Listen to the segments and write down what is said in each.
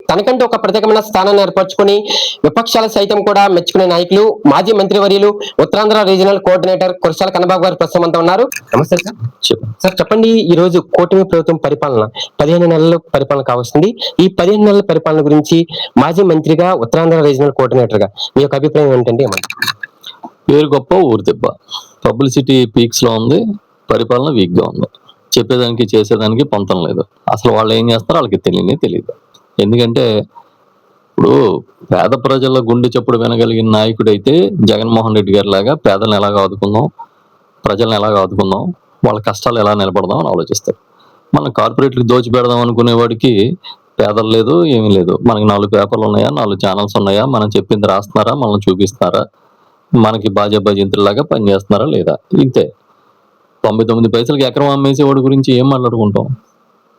తనకంటూ ఒక ప్రత్యేకమైన స్థానాన్ని ఏర్పరచుకుని విపక్షాల సైతం కూడా మెచ్చుకునే నాయకులు మాజీ మంత్రివర్యులు ఉత్తరాంధ్ర రీజనల్ కోఆర్డినేటర్ కురసాల కన్నబాబు గారు ప్రస్తుతం అంతా ఉన్నారు. నమస్తే సార్. సార్ చెప్పండి, ఈ రోజు కూటమి ప్రభుత్వం పరిపాలన 15 నెలల పరిపాలన కావస్తుంది. ఈ 15 నెలల పరిపాలన గురించి మాజీ మంత్రిగా ఉత్తరాంధ్ర రీజనల్ కోఆర్డినేటర్ గా మీ యొక్క అభిప్రాయం ఏంటంటే? పేరు గొప్ప ఊరు దెబ్బ. పబ్లిసిటీ పీక్స్ లో ఉంది, పరిపాలన వీక్ గా ఉంది. చెప్పేదానికి చేసేదానికి పొంతం లేదు. అసలు వాళ్ళు ఏం చేస్తారో వాళ్ళకి తెలియదు. ఎందుకంటే ఇప్పుడు పేద ప్రజల గుండె చప్పుడు వినగలిగిన నాయకుడైతే జగన్మోహన్ రెడ్డి గారి లాగా పేదలను ఎలాగ ఆదుకుందాం, ప్రజలను ఎలాగ ఆదుకుందాం, వాళ్ళ కష్టాలు ఎలా నిలబడదాం అని ఆలోచిస్తారు. మనం కార్పొరేట్లకు దోచి పెడదాం అనుకునేవాడికి పేదలు లేదు, ఏమీ లేదు. మనకి 4 పేపర్లు ఉన్నాయా, 4 ఛానల్స్ ఉన్నాయా, మనం చెప్పింది రాస్తున్నారా, మనం చూపిస్తున్నారా, మనకి బాజాబాజింతలాగా పనిచేస్తున్నారా లేదా, ఇంతే. 99 పైసలకి ఎకరం అమ్మేసేవాడి గురించి ఏం మాట్లాడుకుంటాం?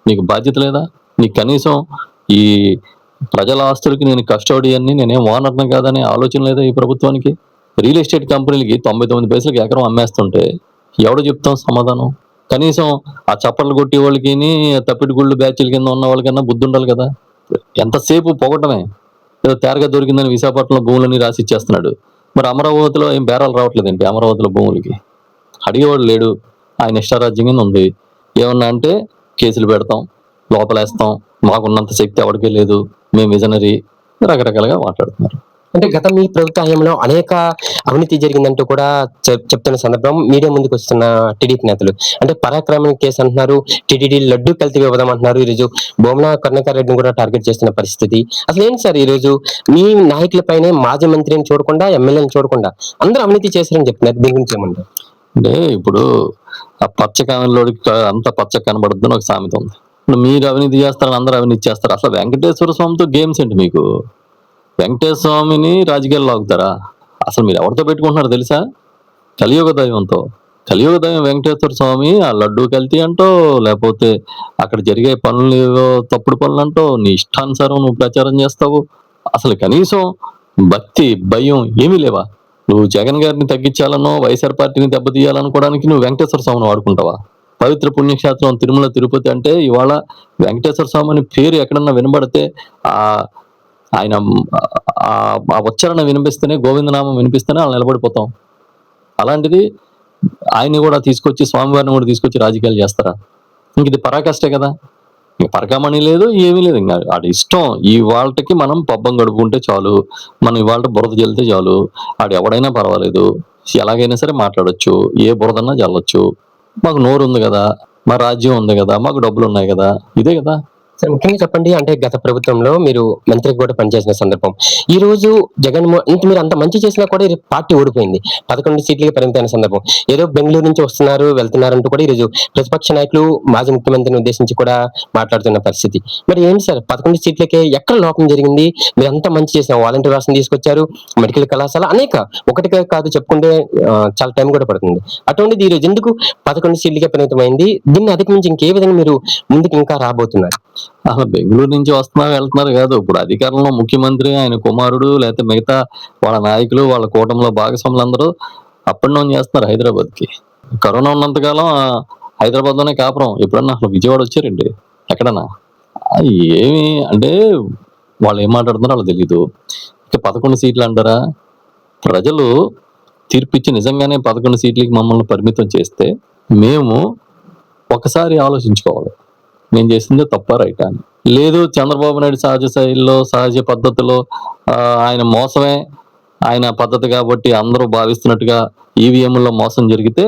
నీకు బాధ్యత లేదా? నీకు కనీసం ఈ ప్రజల ఆస్తులకి నేను కస్టోడియన్ని, నేనేం ఓనర్ని కాదనే ఆలోచన లేదా ఈ ప్రభుత్వానికి? రియల్ ఎస్టేట్ కంపెనీలకి 99 పైసలకి ఎకరం అమ్మేస్తుంటే ఎవడు చెప్తాం సమాధానం? కనీసం ఆ చప్పట్లు కొట్టే వాళ్ళకి, తప్పిటి గుళ్ళు బ్యాచ్ల కింద ఉన్న వాళ్ళకన్నా బుద్ధి ఉండాలి కదా. ఎంతసేపు పొగటమే, ఏదో తేరగా దొరికిందని విశాఖపట్నంలో భూములని రాసి ఇచ్చేస్తున్నాడు. మరి అమరావతిలో ఏం బేరాలు రావట్లేదండి? అమరావతిలో భూములకి అడిగేవాడు లేడు. ఆయన ఇష్టారాజ్యం కింద ఉంది. ఏమన్నా అంటే కేసులు పెడతాం, లోపలేస్తాం, మాకున్నంత శక్తి ఎవరికీ లేదు, మేము విజనరీ, రకరకాలుగా మాట్లాడుతున్నారు. అంటే గత మీ ప్రభుత్వ హయాంలో అనేక అవినీతి జరిగిందంటూ కూడా చెప్తున్న సందర్భం మీడియా ముందుకు వస్తున్న టీడీపీ నేతలు అంటే పరాక్రమణ కేసు అంటున్నారు, టీటీడీ లడ్డు కల్తీ వివాదం అంటున్నారు, ఈరోజు బొమ్మన కరుణాకర్ రెడ్డిని కూడా టార్గెట్ చేస్తున్న పరిస్థితి. అసలు ఏంటి సార్, ఈరోజు మీ నాయకులపైనే మాజీ మంత్రిని చూడకుండా, ఎమ్మెల్యేని చూడకుండా అందరూ అవినీతి చేశారని చెప్తున్నారు. దీని గురించి ఏమంటారు? అంటే ఇప్పుడు ఆ పచ్చ కాలంలోకి అంత పచ్చ కనబడుద్దని ఒక సామెత ఉంది. మీరు అవినీతి చేస్తారని అందరూ అవినీతి చేస్తారు. అసలు వెంకటేశ్వర స్వామితో గేమ్స్ ఏంటి మీకు? వెంకటేశ్వర స్వామిని రాజకీయాల్లో లాగుతారా? అసలు మీరు ఎవరితో పెట్టుకుంటున్నారు తెలుసా? కలియుగ దైవంతో. కలియుగ దైవం వెంకటేశ్వర స్వామి ఆ లడ్డూ కల్తీ అంటో, లేకపోతే అక్కడ జరిగే పనులు తప్పుడు పనులు అంటో, నీ ఇష్టానుసారం నువ్వు ప్రచారం చేస్తావు. అసలు కనీసం భక్తి, భయం ఏమీ లేవా? నువ్వు జగన్ గారిని తగ్గించాలనో, వైఎస్ఆర్ పార్టీని దెబ్బతీయాలనుకోవడానికి నువ్వు వెంకటేశ్వర స్వామిని వాడుకుంటావా? పవిత్ర పుణ్యక్షేత్రం తిరుమల తిరుపతి అంటే ఇవాళ వెంకటేశ్వర స్వామి అని పేరు ఎక్కడన్నా వినబడితే ఆయన ఆ ఉచ్చారణ వినిపిస్తేనే, గోవిందనామం వినిపిస్తేనే వాళ్ళు నిలబడిపోతాం. అలాంటిది ఆయన్ని కూడా తీసుకొచ్చి, స్వామివారిని కూడా తీసుకొచ్చి రాజకీయాలు చేస్తారా? ఇంక ఇది పరాకష్టే కదా. ఇంక పరకామణి లేదు, ఏమీ లేదు. ఇంకా ఆడి ఇష్టం. ఈ వాళ్ళకి మనం పబ్బం గడుపుకుంటే చాలు, మనం ఇవాళ బురద జల్లితే చాలు, ఆడు ఎవడైనా పర్వాలేదు, ఎలాగైనా సరే మాట్లాడొచ్చు, ఏ బురదన్నా చల్లొచ్చు, మాకు నోరు ఉంది కదా, మా రాజ్యం ఉంది కదా, మాకు డబ్బులు ఉన్నాయి కదా, ఇదే కదా. సార్ ముఖ్యంగా చెప్పండి, అంటే గత ప్రభుత్వంలో మీరు మంత్రికి కూడా పనిచేసిన సందర్భం, ఈ రోజు మీరు అంత మంచి చేసినా కూడా పార్టీ ఓడిపోయింది, 11 సీట్లకి పరిమితమైన సందర్భం. ఏదో బెంగళూరు నుంచి వస్తున్నారు వెళ్తున్నారంటూ కూడా ఈరోజు ప్రతిపక్ష నాయకులు మాజీ ముఖ్యమంత్రిని ఉద్దేశించి కూడా మాట్లాడుతున్న పరిస్థితి. మరి ఏంటి సార్, 11 సీట్లకే ఎక్కడ లోపం జరిగింది? మీరు అంత మంచి చేసిన వాలంటీర్ వ్యవస్థను తీసుకొచ్చారు, మెడికల్ కళాశాల అనేక, ఒకటికే కాదు చెప్పుకుంటే చాలా టైం కూడా పడుతుంది. అటువంటిది ఈరోజు ఎందుకు 11 సీట్లకే పరిమితమైంది? దీన్ని అధిగమించి ఇంకే విధంగా మీరు ముందుకు ఇంకా రాబోతున్నారు? అసలు బెంగళూరు నుంచి వస్తున్నారు వెళ్తున్నారు కాదు, ఇప్పుడు అధికారంలో ముఖ్యమంత్రి, ఆయన కుమారుడు, లేకపోతే మిగతా వాళ్ళ నాయకులు, వాళ్ళ కూటమిలో భాగస్వాములు అందరూ అప్ అండ్ డౌన్ చేస్తున్నారు హైదరాబాద్కి. కరోనా ఉన్నంతకాలం హైదరాబాద్లోనే కాపురం. ఎప్పుడన్నా అసలు విజయవాడ వచ్చారండి ఎక్కడన్నా? ఏమి అంటే వాళ్ళు ఏం మాట్లాడుతున్నారో వాళ్ళకి తెలీదు. ఇక 11 సీట్లు అంటారా? ప్రజలు తీర్పిచ్చి నిజంగానే 11 సీట్లకి మమ్మల్ని పరిమితం చేస్తే మేము ఒకసారి ఆలోచించుకోవాలి, నేను చేసిందే తప్ప రైటా అని. లేదు, చంద్రబాబు నాయుడు సహజ శైలిలో, సహజ పద్ధతిలో ఆయన మోసమే ఆయన పద్ధతి కాబట్టి అందరూ భావిస్తున్నట్టుగా ఈవీఎంలో మోసం జరిగితే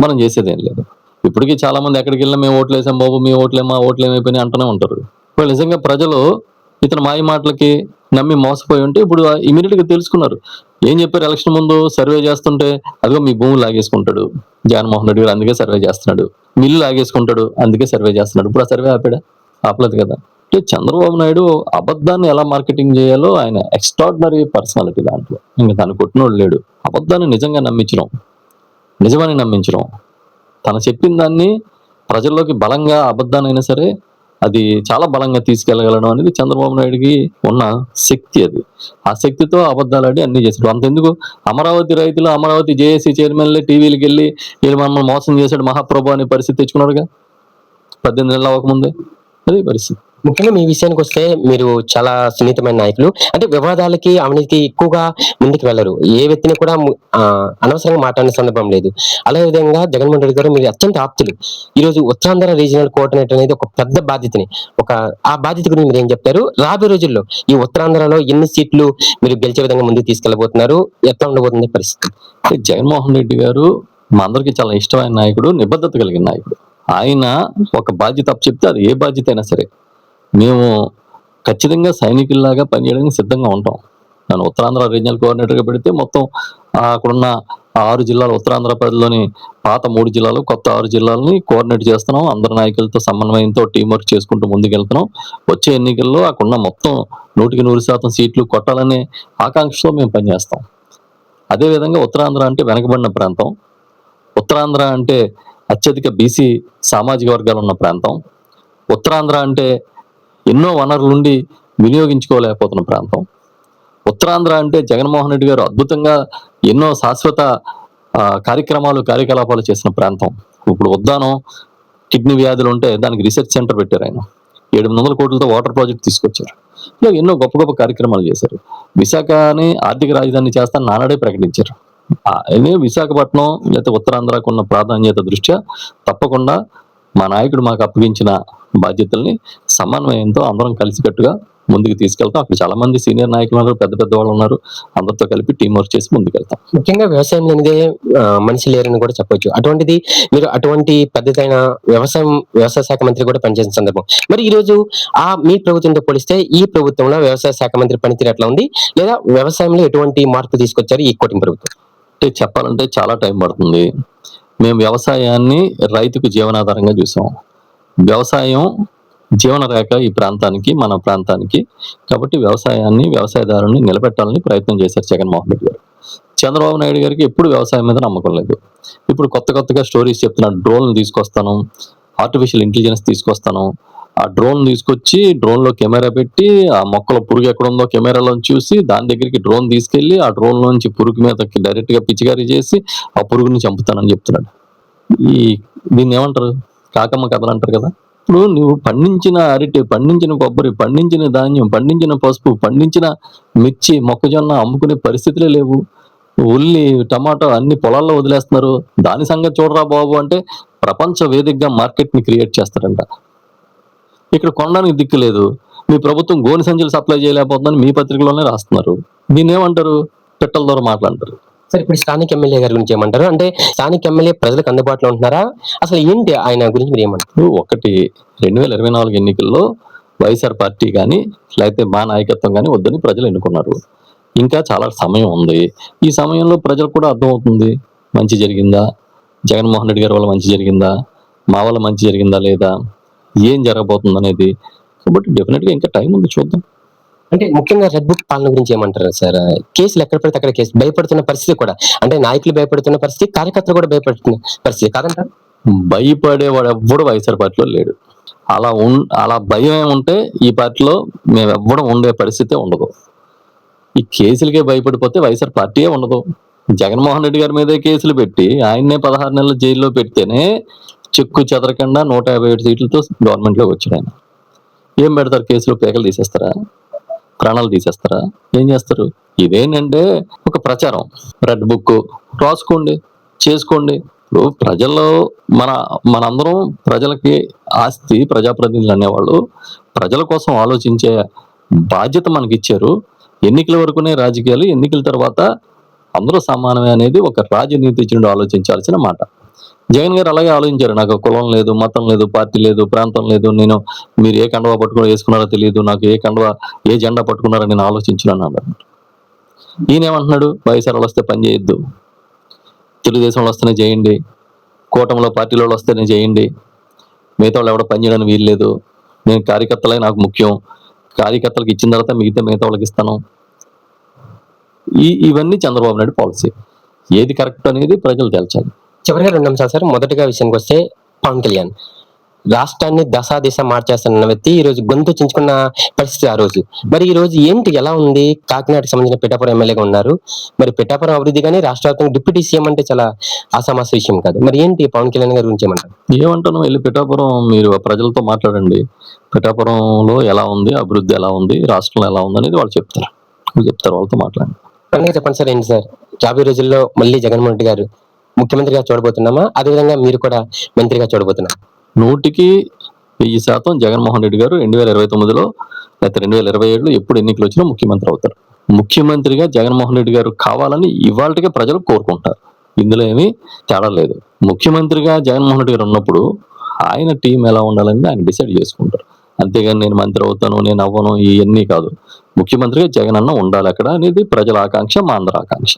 మనం చేసేదేం లేదు. ఇప్పటికీ చాలా మంది ఎక్కడికి వెళ్ళినా మేము ఓట్లు వేసాం బాబు, మీ ఓట్లేమా, ఓట్లు ఏమైపోయినాయి అంటూనే ఉంటారు. ఇప్పుడు నిజంగా ప్రజలు ఇతను మాయ మాటలకి నమ్మి మోసపోయి ఉంటే ఇప్పుడు ఇమీడియట్ గా తెలుసుకున్నారు. ఏం చెప్పారు ఎలక్షన్ ముందు? సర్వే చేస్తుంటే అదిగో మీ భూములు లాగేసుకుంటాడు జగన్మోహన్ రెడ్డి గారు, అందుకే సర్వే చేస్తున్నాడు, మిల్లు లాగేసుకుంటాడు అందుకే సర్వే చేస్తున్నాడు. ఇప్పుడు ఆ సర్వే ఆపాడా? ఆపలేదు కదా. అంటే చంద్రబాబు నాయుడు అబద్ధాన్ని ఎలా మార్కెటింగ్ చేయాలో ఆయన ఎక్స్ట్రాడినరీ పర్సనాలిటీ. దాంట్లో ఇంకా తను కొట్టినోడు లేడు. అబద్ధాన్ని నిజంగా నమ్మించడం, నిజమని నమ్మించడం, తను చెప్పిన దాన్ని ప్రజల్లోకి బలంగా, అబద్ధానైనా సరే అది చాలా బలంగా తీసుకెళ్లగలడం అనేది చంద్రబాబు నాయుడికి ఉన్న శక్తి. అది ఆ శక్తితో అబద్ధాలాడి అన్ని చేశాడు. అంతెందుకు, అమరావతి రైతులు, అమరావతి జేఏసీ చైర్మన్లే టీవీలకు వెళ్ళి వీళ్ళు మమ్మల్ని మోసం చేశాడు మహాప్రభు అనే పరిస్థితి తెచ్చుకున్నాడుగా 18 నెలలు అవ్వకముందే. అదే పరిస్థితి. ముఖ్యంగా మీ విషయానికి వస్తే మీరు చాలా సున్నితమైన నాయకులు. అంటే వివాదాలకి, అవినీతికి ఎక్కువగా ముందుకు వెళ్లరు. ఏ వ్యక్తిని కూడా అనవసరంగా మాట్లాడిన సందర్భం లేదు. అదే విధంగా జగన్మోహన్ రెడ్డి గారు మీరు అత్యంత ఆప్తులు. ఈరోజు ఉత్తరాంధ్ర రీజినల్ కోఆర్డినేటర్ అనేది ఒక పెద్ద బాధ్యతని ఆ బాధ్యత గురించి మీరేం చెప్తారు? రాబోయే రోజుల్లో ఈ ఉత్తరాంధ్రలో ఎన్ని సీట్లు మీరు గెలిచే విధంగా ముందుకు తీసుకెళ్ళబోతున్నారు? ఎట్లా ఉండబోతుంది పరిస్థితి? జగన్మోహన్ రెడ్డి గారు మా అందరికి చాలా ఇష్టమైన నాయకుడు, నిబద్ధత కలిగిన నాయకుడు. ఆయన ఒక బాధ్యత అప్పచెప్తే అది ఏ బాధ్యత అయినా సరే మేము ఖచ్చితంగా సైనికుల్లాగా పనిచేయడానికి సిద్ధంగా ఉంటాం. నన్ను ఉత్తరాంధ్ర రీజినల్ కోఆర్డినేటర్గా పెడితే మొత్తం అక్కడున్న 6 జిల్లాలు, ఉత్తరాంధ్ర పరిధిలోని పాత 3 జిల్లాలు, కొత్త 6 జిల్లాలని కోఆర్డినేట్ చేస్తున్నాం. అందరి నాయకులతో సమన్వయంతో టీం వర్క్ చేసుకుంటూ ముందుకెళ్తున్నాం. వచ్చే ఎన్నికల్లో అక్కడున్న మొత్తం 100% సీట్లు కొట్టాలనే ఆకాంక్షతో మేము పనిచేస్తాం. అదేవిధంగా ఉత్తరాంధ్ర అంటే వెనకబడిన ప్రాంతం, ఉత్తరాంధ్ర అంటే అత్యధిక బీసీ సామాజిక వర్గాలు ఉన్న ప్రాంతం, ఉత్తరాంధ్ర అంటే ఎన్నో వనరులుండి వినియోగించుకోలేకపోతున్న ప్రాంతం, ఉత్తరాంధ్ర అంటే జగన్మోహన్ రెడ్డి గారు అద్భుతంగా ఎన్నో శాశ్వత కార్యకలాపాలు చేసిన ప్రాంతం. ఇప్పుడు ఉద్దానం కిడ్నీ వ్యాధులు ఉంటే దానికి రీసెర్చ్ సెంటర్ పెట్టారు ఆయన. 700 కోట్లతో వాటర్ ప్రాజెక్ట్ తీసుకొచ్చారు. ఇలా ఎన్నో గొప్ప గొప్ప కార్యక్రమాలు చేశారు. విశాఖని ఆర్థిక రాజధాని చేస్తాను నానాడే ప్రకటించారు. విశాఖపట్నం లేకపోతే ఉత్తరాంధ్రకు ఉన్న ప్రాధాన్యత దృష్ట్యా తప్పకుండా మా నాయకుడు మాకు అప్పగించిన బాధ్యతల్ని సమన్వయంతో అందరం కలిసికట్టుగా ముందుకు తీసుకెళ్తాం. అక్కడ చాలా మంది సీనియర్ నాయకులు ఉన్నారు, పెద్ద పెద్ద వాళ్ళు ఉన్నారు. అందరితో కలిపి టీం వర్క్ చేసి ముందుకెళ్తాం. ముఖ్యంగా వ్యవసాయం లేనిదే మనిషి లేరని కూడా చెప్పొచ్చు. అటువంటిది మీరు అటువంటి పద్ధతైన వ్యవసాయ శాఖ మంత్రి కూడా పనిచేసిన సందర్భం. మరి ఈ రోజు మీ ప్రభుత్వంతో పోలిస్తే ఈ ప్రభుత్వంలో వ్యవసాయ శాఖ మంత్రి పనితీరు ఎట్లా ఉంది? లేదా వ్యవసాయంలో ఎటువంటి మార్పు తీసుకొచ్చారు ఈ కూటమి ప్రభుత్వం? అంటే చెప్పాలంటే చాలా టైం పడుతుంది. మేము వ్యవసాయాన్ని రైతుకు జీవనాధారంగా చూసాం. వ్యవసాయం జీవన రేఖ ఈ ప్రాంతానికి, మన ప్రాంతానికి. కాబట్టి వ్యవసాయాన్ని, వ్యవసాయదారుని నిలబెట్టాలని ప్రయత్నం చేశారు జగన్మోహన్ రెడ్డి గారు. చంద్రబాబు నాయుడు గారికి ఎప్పుడు వ్యవసాయం మీద నమ్మకం లేదు. ఇప్పుడు కొత్తగా స్టోరీస్ చెప్తున్నాడు. డ్రోన్లు తీసుకొస్తాను, ఆర్టిఫిషియల్ ఇంటెలిజెన్స్ తీసుకొస్తాను. ఆ డ్రోన్ తీసుకొచ్చి డ్రోన్లో కెమెరా పెట్టి ఆ మొక్కల పురుగు ఎక్కడ ఉందో కెమెరాలో చూసి దాని దగ్గరికి డ్రోన్ తీసుకెళ్లి ఆ డ్రోన్ నుంచి పురుగు మీదకి డైరెక్ట్ గా పిచికారీ చేసి ఆ పురుగుని చంపుతానని చెప్తున్నాడు. దీన్ని ఏమంటారు? కాకమ్మ కథలు అంటారు కదా. ఇప్పుడు నువ్వు పండించిన అరటి, పండించిన కొబ్బరి, పండించిన ధాన్యం, పండించిన పసుపు, పండించిన మిర్చి, మొక్కజొన్న అమ్ముకునే పరిస్థితులే లేవు. ఉల్లి, టమాటో అన్ని పొలాల్లో వదిలేస్తున్నారు. దాని సంగతి చూడరా బాబు అంటే ప్రపంచ వేదికగా మార్కెట్ ని క్రియేట్ చేస్తారంట. ఇక్కడ కొనడానికి దిక్కు లేదు. మీ ప్రభుత్వం గోని సంచులు సప్లై చేయలేకపోతుందని మీ పత్రికలోనే రాస్తున్నారు. దీన్ని ఏమంటారు? పిట్టల ద్వారా మాట్లాడతారు. సరే, ఇప్పుడు స్థానిక ఎమ్మెల్యే గారి గురించి ఏమంటారు? అంటే స్థానిక ఎమ్మెల్యే ప్రజలకు అందుబాటులో ఉంటున్నారా? అసలు ఏంటి ఆయన గురించి మీరు ఏమంటారు? ఒకటి, 2024 ఎన్నికల్లో వైఎస్ఆర్ పార్టీ కానీ లేకపోతే మా నాయకత్వం కానీ వద్దని ప్రజలు ఎన్నుకున్నారు. ఇంకా చాలా సమయం ఉంది. ఈ సమయంలో ప్రజలకు కూడా అర్థమవుతుంది మంచి జరిగిందా, జగన్మోహన్ రెడ్డి గారి వల్ల మంచి జరిగిందా, మా వల్ల మంచి జరిగిందా లేదా, ఏం జరగబోతుంది అనేది. కాబట్టి డెఫినెట్ గా ఇంకా టైం ఉంది, చూద్దాం. అంటే ముఖ్యంగా రెడ్ బుక్ పాలన గురించి ఏమంటారు సార్? కేసులు ఎక్కడ పడితే అక్కడ కేసు, భయపడుతున్న పరిస్థితి కూడా. అంటే నాయకులు భయపడుతున్న పరిస్థితి, కార్యకర్తలు కూడా భయపడుతున్న పరిస్థితి కాదంటారు? భయపడేవాడు ఎవ్వడు వైఎస్ఆర్ పార్టీలో లేడు. అలా భయం ఉంటే ఈ పార్టీలో మేము ఎవ్వడం ఉండే పరిస్థితే ఉండదు. ఈ కేసులకే భయపడిపోతే వైఎస్ఆర్ పార్టీయే ఉండదు. జగన్మోహన్ రెడ్డి గారి మీదే కేసులు పెట్టి ఆయన్నే 16 నెలల జైల్లో పెడితేనే చెక్కు చెదరకుండా 157 సీట్లతో గవర్నమెంట్లోకి వచ్చాడు ఆయన. ఏం పెడతారు కేసులో? పేకలు తీసేస్తారా? ప్రాణాలు తీసేస్తారా? ఏం చేస్తారు? ఇదేంటంటే ఒక ప్రచారం. రెడ్ బుక్ రాసుకోండి, చేసుకోండి. ఇప్పుడు ప్రజల్లో మనందరం ప్రజలకి ఆస్తి, ప్రజాప్రతినిధులు అనేవాళ్ళు ప్రజల కోసం ఆలోచించే బాధ్యత మనకి ఇచ్చారు. ఎన్నికల వరకునే రాజకీయాలు, ఎన్నికల తర్వాత అందరూ సమానమే అనేది ఒక రాజనీతిజ్ఞుడు ఆలోచించాల్సిన మాట. జగన్ గారు అలాగే ఆలోచించారు. నాకు కులం లేదు, మతం లేదు, పార్టీ లేదు, ప్రాంతం లేదు, మీరు ఏ కండవా పట్టుకుని వేసుకున్నారో తెలియదు, నాకు ఏ జెండా పట్టుకున్నారో నేను ఆలోచించున్నాను అన్నాడు. ఈయనేమంటున్నాడు? వైఎస్ఆర్ వాళ్ళు వస్తే పని చేయొద్దు, తెలుగుదేశంలో వస్తేనే చేయండి, కూటమిలో పార్టీలో వస్తేనే చేయండి, మిగతా వాళ్ళు ఎవడో పని చేయడానికి వీల్లేదు, నేను కార్యకర్తలే నాకు ముఖ్యం, కార్యకర్తలకు ఇచ్చిన తర్వాత మిగతా వాళ్ళకి ఇస్తాను. ఇవన్నీ చంద్రబాబు నాయుడు పాలసీ. ఏది కరెక్ట్ అనేది ప్రజలు తేల్చాలి. చివరిగా 2 అంశాలు సార్. మొదటిగా విషయానికి వస్తే పవన్ కళ్యాణ్ రాష్ట్రాన్ని దశ మార్చేస్తున్న వ్యక్తి ఈ రోజు గొంతు చించుకున్న పరిస్థితి ఆ రోజు. మరి ఈ రోజు ఏంటి ఎలా ఉంది? కాకినాడకి సంబంధించిన పిఠాపురం ఎమ్మెల్యేగా ఉన్నారు. మరి పిఠాపురం అభివృద్ధి గాని రాష్ట్ర వ్యాప్తంగా డిప్యూటీ సీఎం అంటే చాలా ఆషామాషి విషయం కాదు. మరి ఏంటి పవన్ కళ్యాణ్ గారి గురించి ఏమంటారు? ఏమంటాను, వెళ్ళి పిఠాపురం మీరు ఆ ప్రజలతో మాట్లాడండి. పిఠాపురంలో ఎలా ఉంది, అభివృద్ధి ఎలా ఉంది, రాష్ట్రంలో ఎలా ఉంది అనేది వాళ్ళు చెప్తారు. వాళ్ళు చెప్తారు, వాళ్ళతో మాట్లాడండి. అన్నయ్య చెప్పండి సార్, ఏంటి సార్ రాబోయే రోజుల్లో మళ్ళీ జగన్మోహన్ రెడ్డి గారు ముఖ్యమంత్రిగా చూడబోతున్నామా? అదేవిధంగా మీరు కూడా మంత్రిగా చూడబోతున్నారు? 100% జగన్మోహన్ రెడ్డి గారు 2029లో లేకపోతే 2027లో ఎప్పుడు ఎన్నికలు వచ్చినా ముఖ్యమంత్రి అవుతారు. ముఖ్యమంత్రిగా జగన్మోహన్ రెడ్డి గారు కావాలని ఇవాళకే ప్రజలు కోరుకుంటారు. ఇందులో ఏమీ తేడా లేదు. ముఖ్యమంత్రిగా జగన్మోహన్ రెడ్డి గారు ఉన్నప్పుడు ఆయన టీం ఎలా ఉండాలని ఆయన డిసైడ్ చేసుకుంటారు. అంతేగాని నేను మంత్రి అవుతాను, నేను అవ్వను, ఇవన్నీ కాదు. ముఖ్యమంత్రిగా జగన్ అన్న ఉండాలి అక్కడ అనేది ప్రజల ఆకాంక్ష, మా అందరి ఆకాంక్ష.